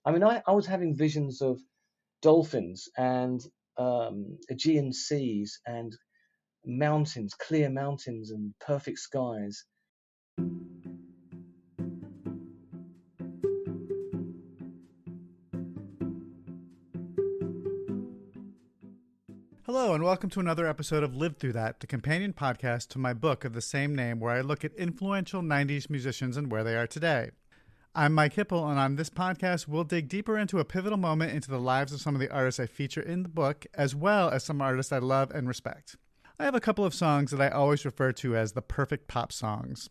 I mean, I was having visions of dolphins and Aegean seas and mountains, clear mountains and perfect skies. Hello, and welcome to another episode of Live Through That, the companion podcast to my book of the same name, where I look at influential 90s musicians and where they are today. I'm Mike Hipple, and on this podcast, we'll dig deeper into a pivotal moment into the lives of some of the artists I feature in the book, as well as some artists I love and respect. I have a couple of songs that I always refer to as the perfect pop songs.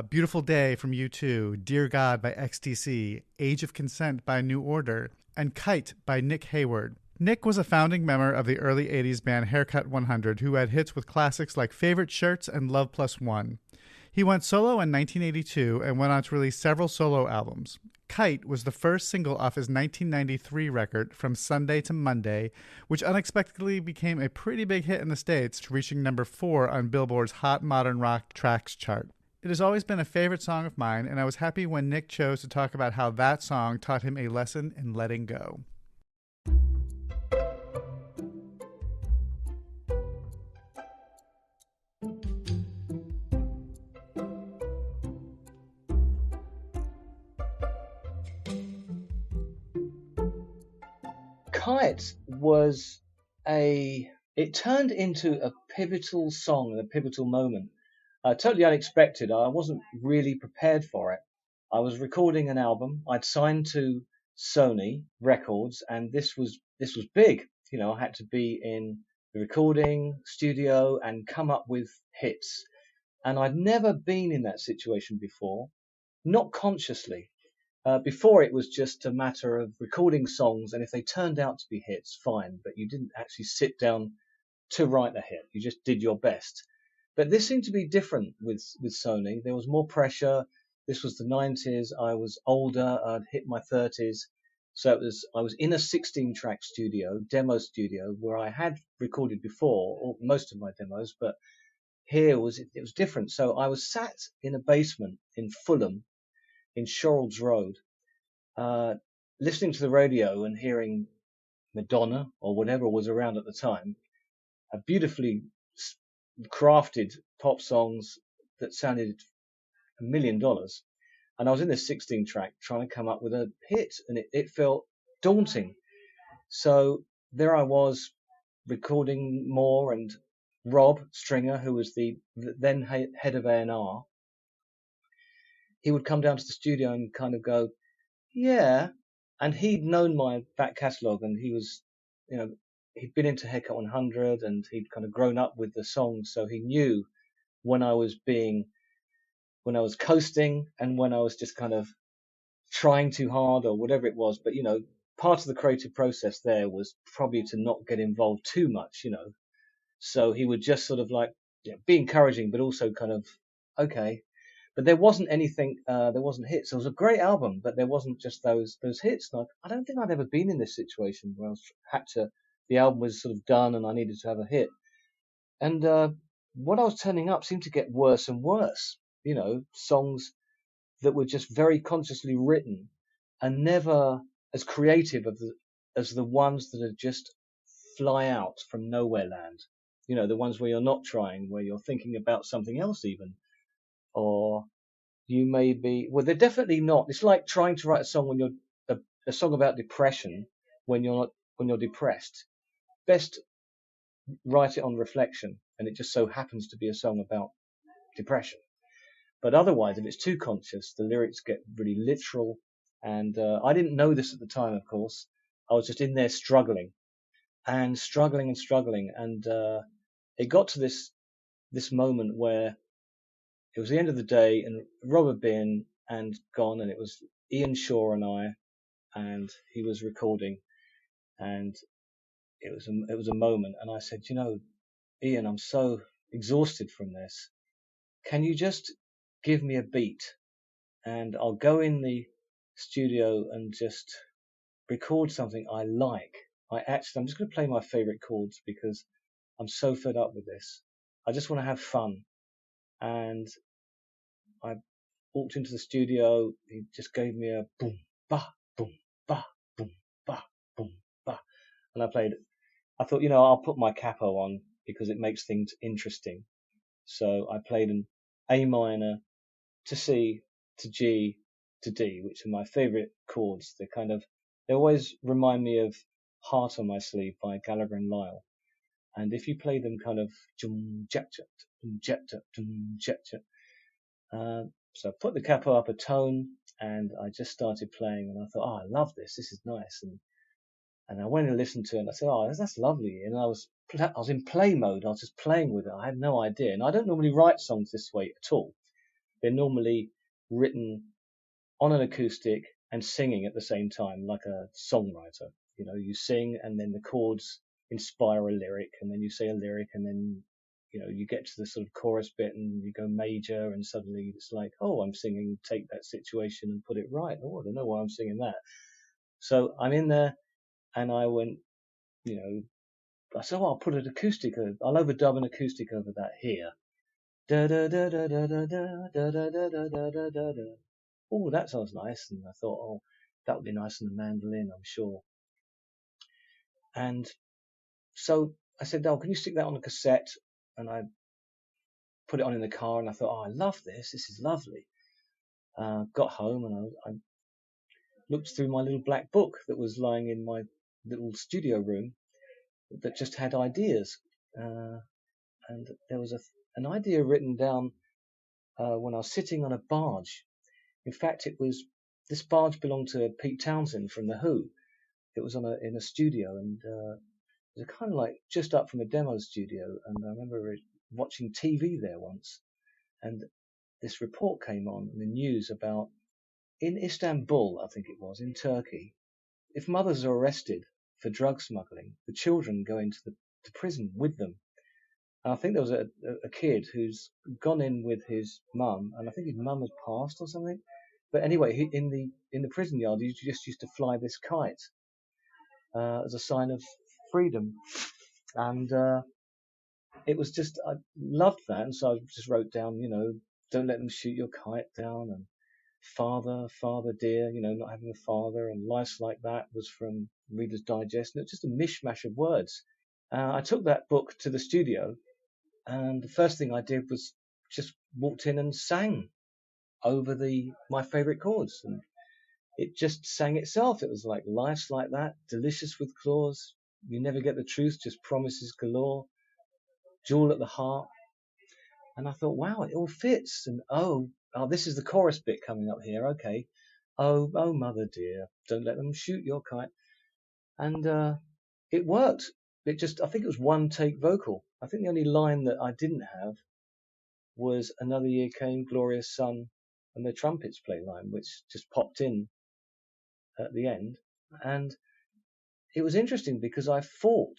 Beautiful Day from U2, Dear God by XTC, Age of Consent by New Order, and Kite by Nick Heyward. Nick was a founding member of the early 80s band Haircut 100, who had hits with classics like Favorite Shirts and Love Plus One. He went solo in 1982 and went on to release several solo albums. Kite was the first single off his 1993 record, From Sunday to Monday, which unexpectedly became a pretty big hit in the States, reaching number 4 on Billboard's Hot Modern Rock Tracks chart. It has always been a favorite song of mine, and I was happy when Nick chose to talk about how that song taught him a lesson in letting go. Kite it turned into a pivotal song and a pivotal moment. Totally unexpected. I wasn't really prepared for it. I was recording an album. I'd signed to Sony Records, and this was big. You know, I had to be in the recording studio and come up with hits. And I'd never been in that situation before, not consciously. Before it was just a matter of recording songs, and if they turned out to be hits, fine. But you didn't actually sit down to write a hit. You just did your best. But this seemed to be different with Sony. There was more pressure. This was the 90s. I was older. I'd hit my 30s. So I was in a 16-track studio, demo studio, where I had recorded before, or most of my demos, but here it was different. So I was sat in a basement in Fulham, in Shorrolds Road, listening to the radio and hearing Madonna or whatever was around at the time, beautifully crafted pop songs that sounded $1 million. And I was in this 16 track trying to come up with a hit, and it felt daunting. So there I was recording more, and Rob Stringer, who was the then head of A&R, he would come down to the studio and kind of go, yeah. And he'd known my back catalogue, and he was, he'd been into Haircut 100, and he'd kind of grown up with the songs. So he knew when I was coasting and when I was just kind of trying too hard or whatever it was. But, part of the creative process there was probably to not get involved too much, So he would just sort of like be encouraging, but also kind of, okay. But there wasn't anything, there wasn't hits. It was a great album, but there wasn't just those hits. And I don't think I'd ever been in this situation where the album was sort of done and I needed to have a hit. And what I was turning up seemed to get worse and worse. Songs that were just very consciously written and never as creative as the ones that are just fly out from nowhere land. The ones where you're not trying, where you're thinking about something else even. Or you may be, well, they're definitely not. It's like trying to write a song when you're a song about depression when you're depressed. Best write it on reflection, and it just so happens to be a song about depression. But otherwise, if it's too conscious, the lyrics get really literal. And I didn't know this at the time, of course. I was just in there struggling. And it got to this moment where it was the end of the day, and Rob had been and gone, and it was Ian Shaw and I, and he was recording, and it was a moment, and I said, Ian, I'm so exhausted from this. Can you just give me a beat, and I'll go in the studio and just record something I like. I'm just going to play my favorite chords because I'm so fed up with this. I just want to have fun. And I walked into the studio. He just gave me a boom, ba, and I thought, I'll put my capo on because it makes things interesting. So I played an A minor to C to G to D, which are my favorite chords. They always remind me of Heart on My Sleeve by Gallagher and Lyle. And if you play them kind of so I put the capo up a tone and I just started playing and I thought, I love this. This is nice. And I went and listened to it and I said, that's lovely. And I was in play mode. I was just playing with it. I had no idea. And I don't normally write songs this way at all. They're normally written on an acoustic and singing at the same time, like a songwriter. You sing and then the chords inspire a lyric, and then you say a lyric, and then you get to the sort of chorus bit and you go major, and suddenly it's like, oh, I'm singing Take That Situation and Put It Right. Oh, I don't know why I'm singing that. So I'm in there and I went, I said, I'll put an acoustic, I'll overdub an acoustic over that here. Da da da da da da da da da da da da da da. Oh, that sounds nice. And I thought, that would be nice on the mandolin, I'm sure. And so I said, can you stick that on a cassette? And I put it on in the car and I thought, I love this. This is lovely. Got home and I looked through my little black book that was lying in my little studio room that just had ideas. And there was an idea written down when I was sitting on a barge. In fact, this barge belonged to Pete Townsend from The Who. It was in a studio, and it was kind of like just up from a demo studio. And I remember watching TV there once, and this report came on in the news about in Istanbul, I think it was, in Turkey, if mothers are arrested for drug smuggling, the children go into the prison with them. And I think there was a kid who's gone in with his mum, and I think his mum has passed or something. But anyway, in the prison yard, he just used to fly this kite as a sign of freedom, and it was just, I loved that, and so I just wrote down, don't let them shoot your kite down, and father dear, not having a father, and Life's Like That was from Reader's Digest, and it was just a mishmash of words. I took that book to the studio, and the first thing I did was just walked in and sang over my favorite chords, and it just sang itself. It was like Life's Like That, delicious with claws, you never get the truth, just promises galore, jewel at the heart. And I thought, wow, it all fits. And oh, this is the chorus bit coming up here. Okay. Oh, mother dear, don't let them shoot your kite. And it worked. I think it was one take vocal. I think the only line that I didn't have was Another Year Came, Glorious Sun, and the trumpets play line, which just popped in at the end. And it was interesting because I fought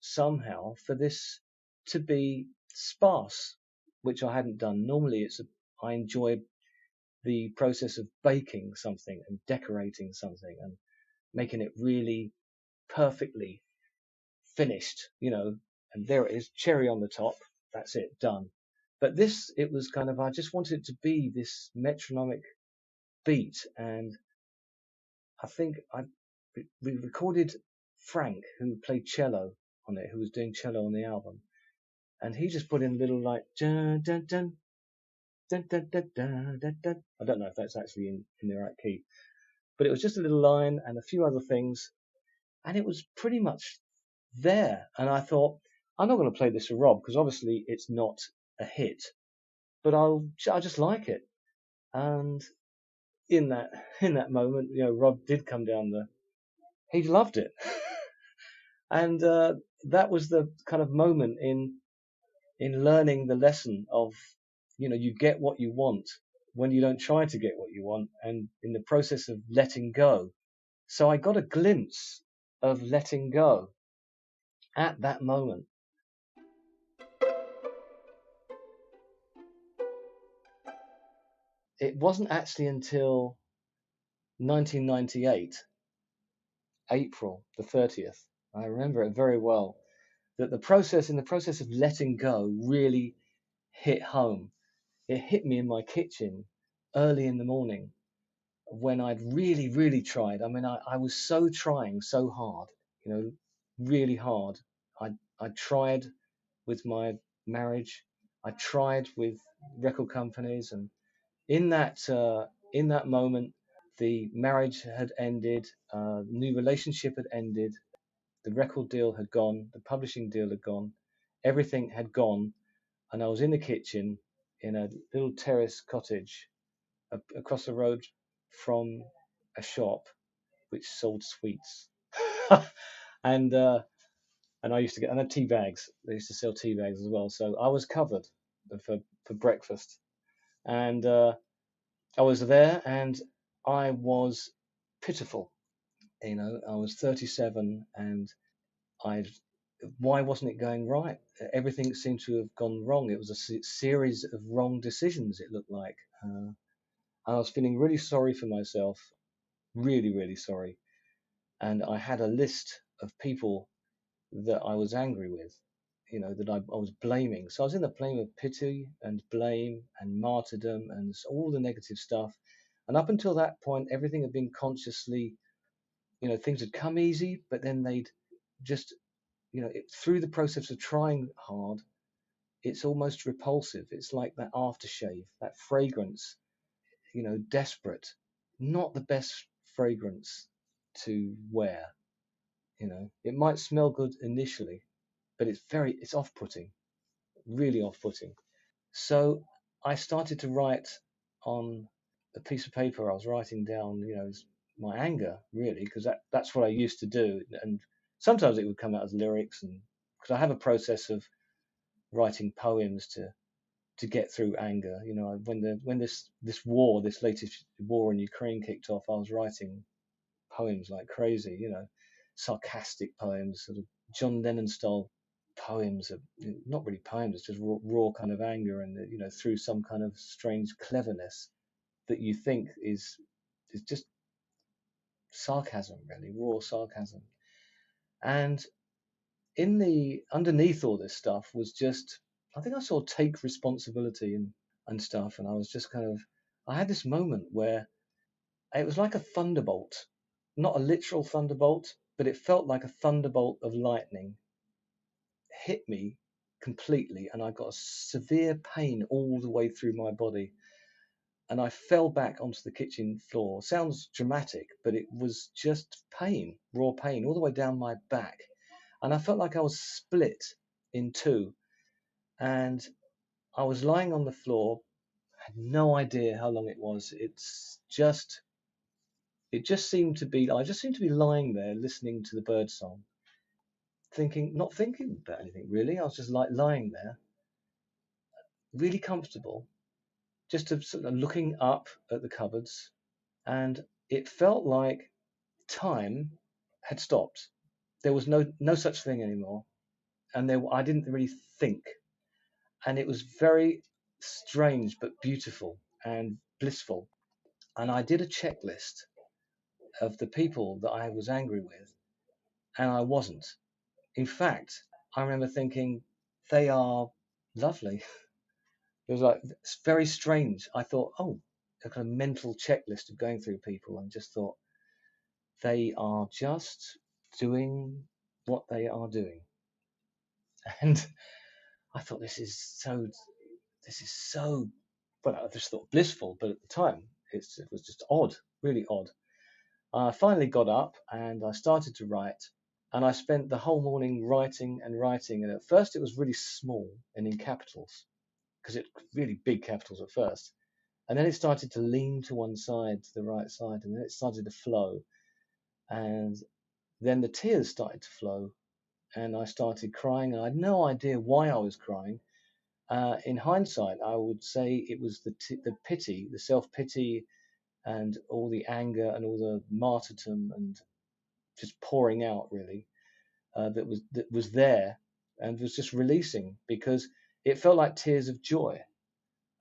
somehow for this to be sparse, which I hadn't done. Normally I enjoy the process of baking something and decorating something and making it really perfectly finished, and there it is, cherry on the top, that's it, done. But it was kind of, I just wanted it to be this metronomic beat, and I think we recorded Frank, who played cello on it, who was doing cello on the album, and he just put in a little like dun dun dun dun dun dun dun dun dun. I don't know if that's actually in the right key, but it was just a little line and a few other things, and it was pretty much there. And I thought, I'm not going to play this for Rob because obviously it's not a hit, but I just like it. And in that moment, Rob did come down he loved it. And that was the kind of moment in learning the lesson of, you get what you want when you don't try to get what you want, and in the process of letting go. So I got a glimpse of letting go at that moment. It wasn't actually until 1998, April the 30th, I remember it very well, that in the process of letting go really hit home. It hit me in my kitchen early in the morning when I'd really, really tried. I mean, I was so trying so hard, really hard. I tried with my marriage. I tried with record companies, and in that moment, the marriage had ended, new relationship had ended, the record deal had gone, the publishing deal had gone, everything had gone, and I was in the kitchen in a little terrace cottage across the road from a shop which sold sweets. and and I used to get, and I had tea bags. They used to sell tea bags as well. So I was covered for breakfast, and I was there, and I was pitiful. You know, I was 37, and I, why wasn't it going right? Everything seemed to have gone wrong. It was a series of wrong decisions. It looked like. I was feeling really sorry for myself, really, really sorry. And I had a list of people that I was angry with, you know, that I was blaming. So I was in the plane of pity and blame and martyrdom and all the negative stuff. And up until that point, everything had been consciously, you know, things had come easy, but then they'd just, you know, through the process of trying hard, it's almost repulsive. It's like that aftershave, that fragrance, you know, desperate, not the best fragrance to wear. You know, it might smell good initially, but it's off-putting, really off-putting. So I started to write on a piece of paper. I was writing down, you know, my anger, really, because that's what I used to do. And sometimes it would come out as lyrics, and because I have a process of writing poems to get through anger. You know, when this latest war in Ukraine kicked off, I was writing poems like crazy. You know, sarcastic poems, sort of John Lennon style poems, of not really poems, it's just raw kind of anger, and you know, through some kind of strange cleverness that you think is just sarcasm, really raw sarcasm. And in the underneath all this stuff was just, I think I saw take responsibility and stuff, and I was just kind of, I had this moment where it was like a thunderbolt, not a literal thunderbolt, but it felt like a thunderbolt of lightning hit me completely, and I got a severe pain all the way through my body, and I fell back onto the kitchen floor. Sounds dramatic, but it was just pain, raw pain, all the way down my back, and I felt like I was split in two, and I was lying on the floor. I had no idea how long it was. It just seemed to be, I just seemed to be lying there listening to the bird song, not thinking about anything really. I was just like lying there, really comfortable, just sort of looking up at the cupboards, and it felt like time had stopped. There was no such thing anymore, and I didn't really think, and it was very strange but beautiful and blissful. And I did a checklist of the people that I was angry with, and I wasn't. In fact, I remember thinking they are lovely. It was like, it's very strange. I thought, oh, a kind of mental checklist of going through people, and just thought they are just doing what they are doing. And I thought this is so, well, I just thought blissful, but at the time it was just odd, really odd. I finally got up and I started to write, and I spent the whole morning writing and writing. And at first it was really small and in capitals, because it really big capitals at first. And then it started to lean to one side, to the right side, and then it started to flow. And then the tears started to flow, and I started crying. And I had no idea why I was crying. In hindsight, I would say it was the pity, the self-pity, and all the anger and all the martyrdom and just pouring out, really, that was there and was just releasing, because it felt like tears of joy.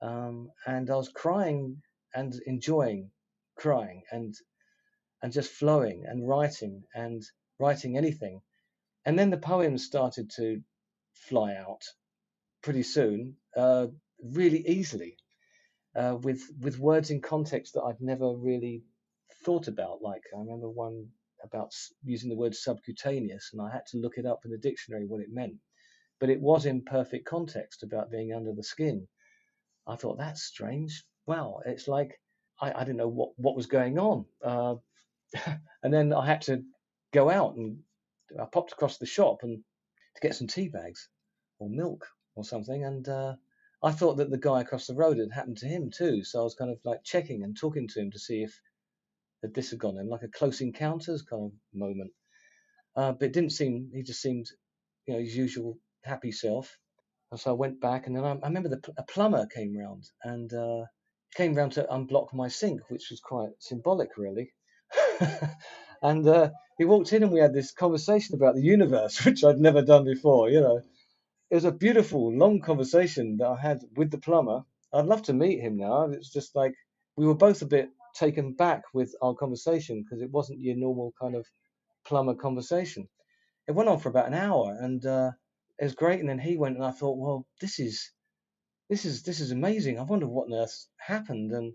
And I was crying and enjoying crying, and just flowing and writing anything. And then the poems started to fly out pretty soon, really easily, with words in context that I'd never really thought about. Like I remember one. about using the word subcutaneous, and I had to look it up in the dictionary what it meant. But it was in perfect context about being under the skin. I thought, that's strange. Wow, it's like I didn't know what was going on. And then I had to go out, and I popped across the shop and to get some tea bags or milk or something. And I thought that the guy across the road had happened to him too. So I was kind of like checking and talking to him to see if this had gone in, like a close encounters kind of moment. But it didn't seem, he just seemed, his usual happy self. And so I went back, and then I remember a plumber came round and came round to unblock my sink, which was quite symbolic, really. And he walked in, and we had this conversation about the universe, which I'd never done before. It was a beautiful, long conversation that I had with the plumber. I'd love to meet him now. It's just like we were both a bit taken back with our conversation because it wasn't your normal kind of plumber conversation. It went on for about an hour, and it was great. And then he went, and I thought, well, this is amazing. I wonder what on earth happened. And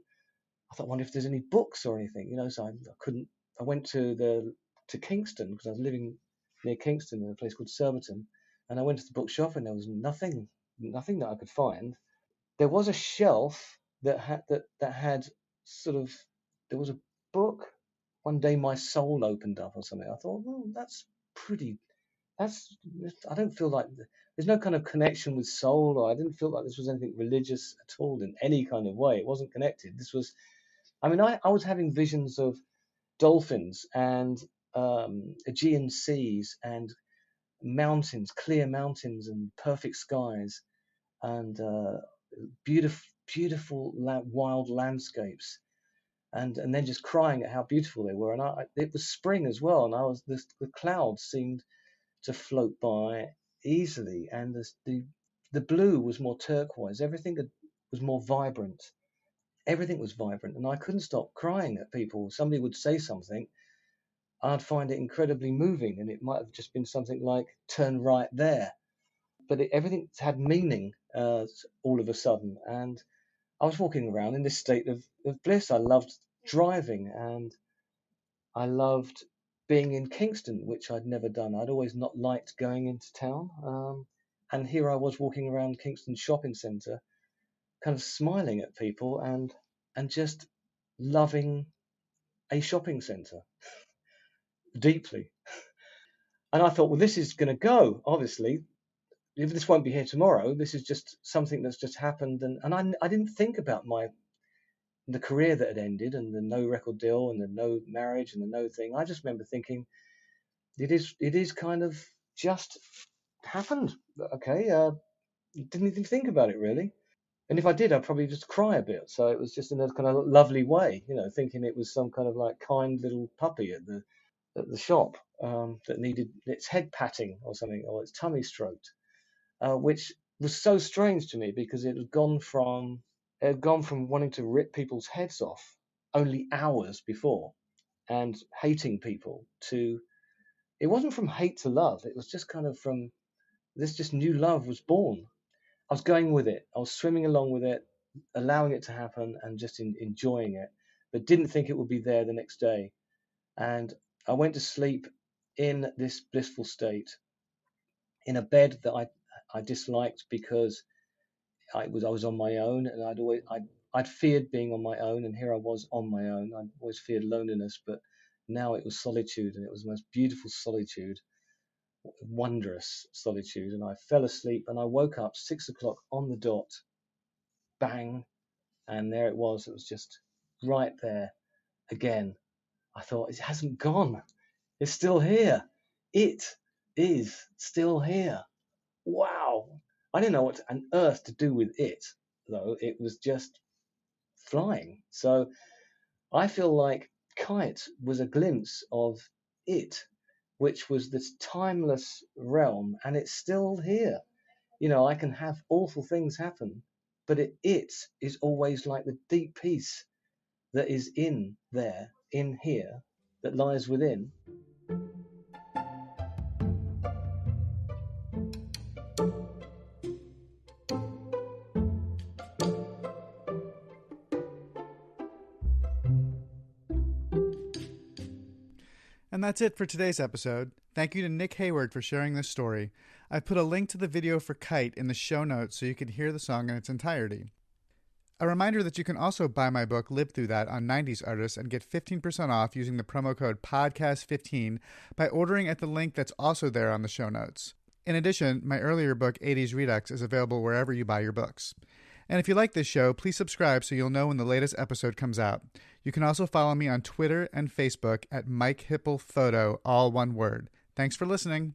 I thought, I wonder if there's any books or anything. So I couldn't. I went to Kingston because I was living near Kingston in a place called Surbiton, and I went to the bookshop, and there was nothing that I could find. There was a shelf that had sort of, there was a book. One Day My Soul opened up or something. I thought, well, that's pretty. I don't feel like there's no kind of connection with soul, or I didn't feel like this was anything religious at all in any kind of way. It wasn't connected. This was, I mean, I was having visions of dolphins and Aegean seas and mountains, clear mountains and perfect skies and beautiful wild landscapes. And then just crying at how beautiful they were. And it was spring as well, and the clouds seemed to float by easily, and the blue was more turquoise. Everything was more vibrant. Everything was vibrant, and I couldn't stop crying at people. Somebody would say something, I'd find it incredibly moving, and it might have just been something like "turn right there," but everything had meaning all of a sudden. And I was walking around in this state of bliss. I loved driving, and I loved being in Kingston, which I'd never done. I'd always not liked going into town. And here I was walking around Kingston shopping centre, kind of smiling at people and just loving a shopping centre deeply. And I thought, well, this is going to go, obviously. This won't be here tomorrow. This is just something that's just happened. And I didn't think about the career that had ended and the no record deal and the no marriage and the no thing. I just remember thinking, it is kind of just happened. Okay, didn't even think about it really. And if I did, I'd probably just cry a bit. So it was just in a kind of lovely way, thinking it was some kind of like kind little puppy at the shop that needed its head patting or something, or its tummy stroked, which was so strange to me because it had gone from wanting to rip people's heads off only hours before and hating people to, it wasn't from hate to love. It was just kind of from this just new love was born. I was going with it. I was swimming along with it, allowing it to happen and just enjoying it, but didn't think it would be there the next day. And I went to sleep in this blissful state in a bed that I disliked because I was on my own, and I'd feared being on my own, and here I was on my own. I always feared loneliness, but now it was solitude, and it was the most beautiful solitude, wondrous solitude. And I fell asleep, and I woke up 6 o'clock on the dot, bang, and there it was. It was just right there again. I thought, it hasn't gone. It's still here. It is still here. Wow. I didn't know what on earth to do with it, though. It was just flying. So I feel like Kite was a glimpse of it, which was this timeless realm, and it's still here. I can have awful things happen, but it is always like the deep peace that is in there, in here, that lies within. And that's it for today's episode. Thank you to Nick Heyward for sharing this story. I've put a link to the video for Kite in the show notes so you can hear the song in its entirety. A reminder that you can also buy my book, Live Through That, on 90s Artists and get 15% off using the promo code PODCAST15 by ordering at the link that's also there on the show notes. In addition, my earlier book, 80s Redux, is available wherever you buy your books. And if you like this show, please subscribe so you'll know when the latest episode comes out. You can also follow me on Twitter and Facebook at Mike Hipple Photo, all one word. Thanks for listening.